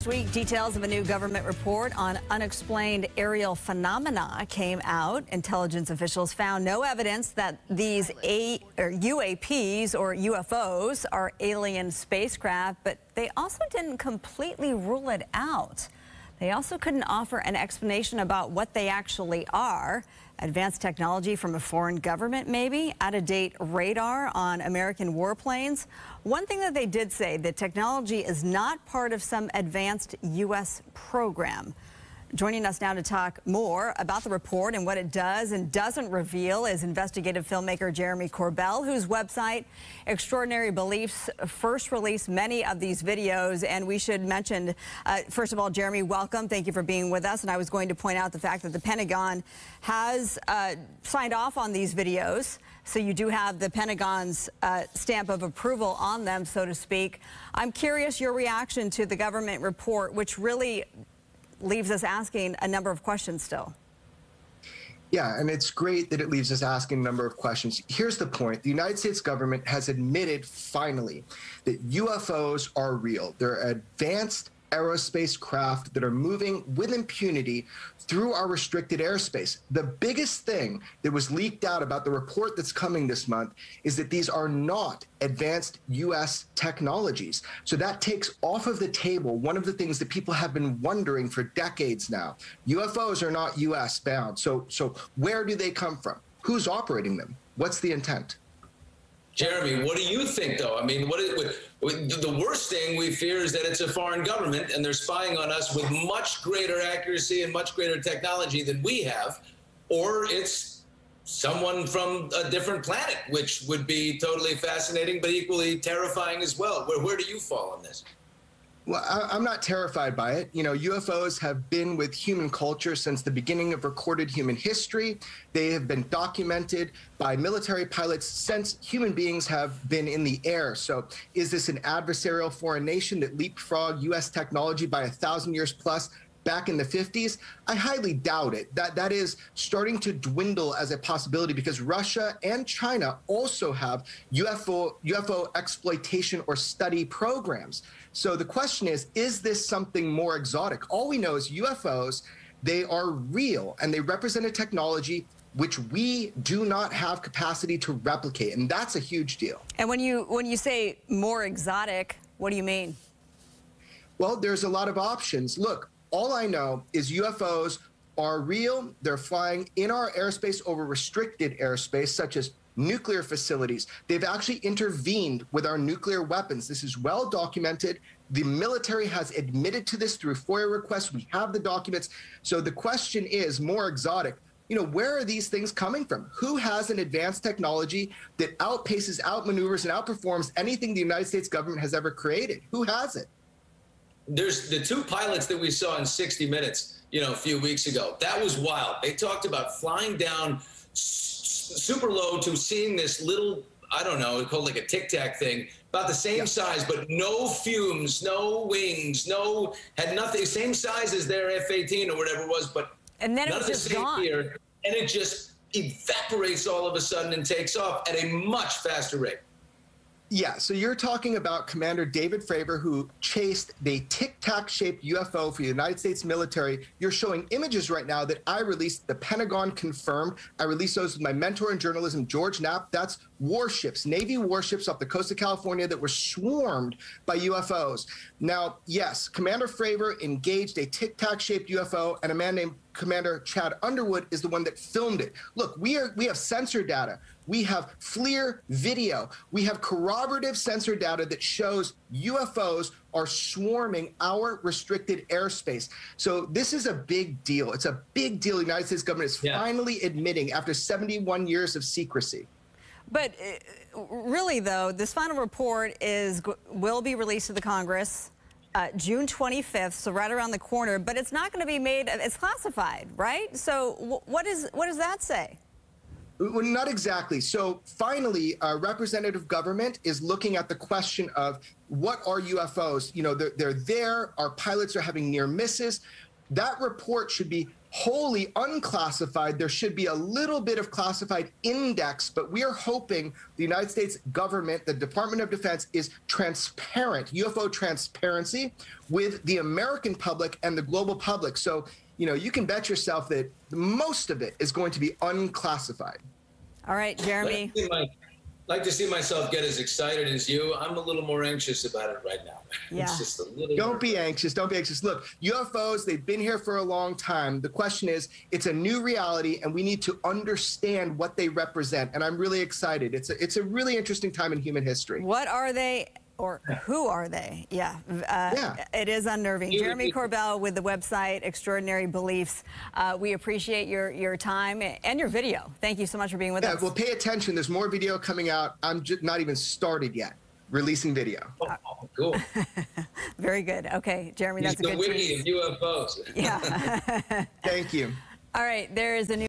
This week, details of a new government report on unexplained aerial phenomena came out. Intelligence officials found no evidence that these UAPs or UFOs are alien spacecraft, but they also didn't completely rule it out. They also couldn't offer an explanation about what they actually are. Advanced technology from a foreign government, maybe? Out-of-date radar on American warplanes? One thing that they did say, the technology is not part of some advanced U.S. program. Joining us now to talk more about the report and what it does and doesn't reveal is investigative filmmaker Jeremy Corbell, whose website, Extraordinary Beliefs, first released many of these videos. And we should mention, first of all, Jeremy, welcome. Thank you for being with us. And I was going to point out the fact that the Pentagon has signed off on these videos. So you do have the Pentagon's stamp of approval on them, so to speak. I'm curious your reaction to the government report, which really leaves us asking a number of questions still. Yeah, and it's great that it leaves us asking a number of questions. Here's the point. The United States government has admitted, finally, that UFOs are real. They're advanced aerospace craft that are moving with impunity through our restricted airspace. The biggest thing that was leaked out about the report that's coming this month is that these are not advanced U.S. technologies. So that takes off of the table one of the things that people have been wondering for decades now. UFOs are not U.S. bound. So where do they come from? Who's operating them? What's the intent? Jeremy, what do you think, though? I mean, the worst thing we fear is that it's a foreign government and they're spying on us with much greater accuracy and much greater technology than we have, or it's someone from a different planet, which would be totally fascinating but equally terrifying as well. Where do you fall on this? Well, I'm not terrified by it. You know, UFOs have been with human culture since the beginning of recorded human history. They have been documented by military pilots since human beings have been in the air. So is this an adversarial foreign nation that leapfrogged U.S. technology by 1,000 years plus back in the 50s? I highly doubt it. That is starting to dwindle as a possibility because Russia and China also have UFO exploitation or study programs. So the question is this something more exotic? All we know is UFOs, they are real and they represent a technology which we do not have capacity to replicate. And that's a huge deal. And when you say more exotic, what do you mean? Well, there's a lot of options. Look, all I know is UFOs are real. They're flying in our airspace over restricted airspace, such as nuclear facilities. They've actually intervened with our nuclear weapons. This is well documented. The military has admitted to this through FOIA requests. We have the documents. So the question is more exotic. You know, where are these things coming from? Who has an advanced technology that outpaces, outmaneuvers, and outperforms anything the United States government has ever created? Who has it? There's the two pilots that we saw in 60 Minutes, a few weeks ago. That was wild. They talked about flying down super low to seeing this little, I don't know, called like a Tic Tac thing, about the same size, but no fumes, no wings, had nothing, same size as their F-18 or whatever it was, but and then it was just gone. Here, and it just evaporates all of a sudden and takes off at a much faster rate. Yeah, so you're talking about Commander David Fravor, who chased the tic-tac-shaped UFO for the United States military. You're showing images right now that I released, the Pentagon confirmed. I released those with my mentor in journalism, George Knapp. That's warships, Navy warships off the coast of California that were swarmed by UFOs. Now, yes, Commander Fravor engaged a tic-tac-shaped UFO, and a man named Commander Chad Underwood is the one that filmed it. Look, we have sensor data. We have FLIR video. We have corroborative sensor data that shows UFOs are swarming our restricted airspace. So this is a big deal. It's a big deal. The United States government is finally admitting after 71 years of secrecy. But really, though, this final report will be released to the Congress June 25th, so right around the corner. But it's not going to be made. It's classified, right? So what does that say? Well, not exactly. So finally, representative government is looking at the question of what are UFOs? You know, they're there. Our pilots are having near misses. That report should be wholly unclassified. There should be a little bit of classified index, but we are hoping the United States government, the Department of Defense, is transparent, UFO transparency with the American public and the global public. So, you know, you can bet yourself that most of it is going to be unclassified. All right, Jeremy. Like to see myself get as excited as you. I'm a little more anxious about it right now. Yeah. It's just a little. Don't be anxious. Don't be anxious. Look, UFOs, they've been here for a long time. The question is, it's a new reality, and we need to understand what they represent. And I'm really excited. It's a really interesting time in human history. What are they? Or who are they? Yeah, It is unnerving. Jeremy Corbell with the website Extraordinary Beliefs. We appreciate your time and your video. Thank you so much for being with us. Yeah, well, pay attention. There's more video coming out. I'm just not even started yet releasing video. Oh, cool. Very good. Okay, Jeremy, that's a good wiki of UFOs. Yeah. Thank you. All right, there is a new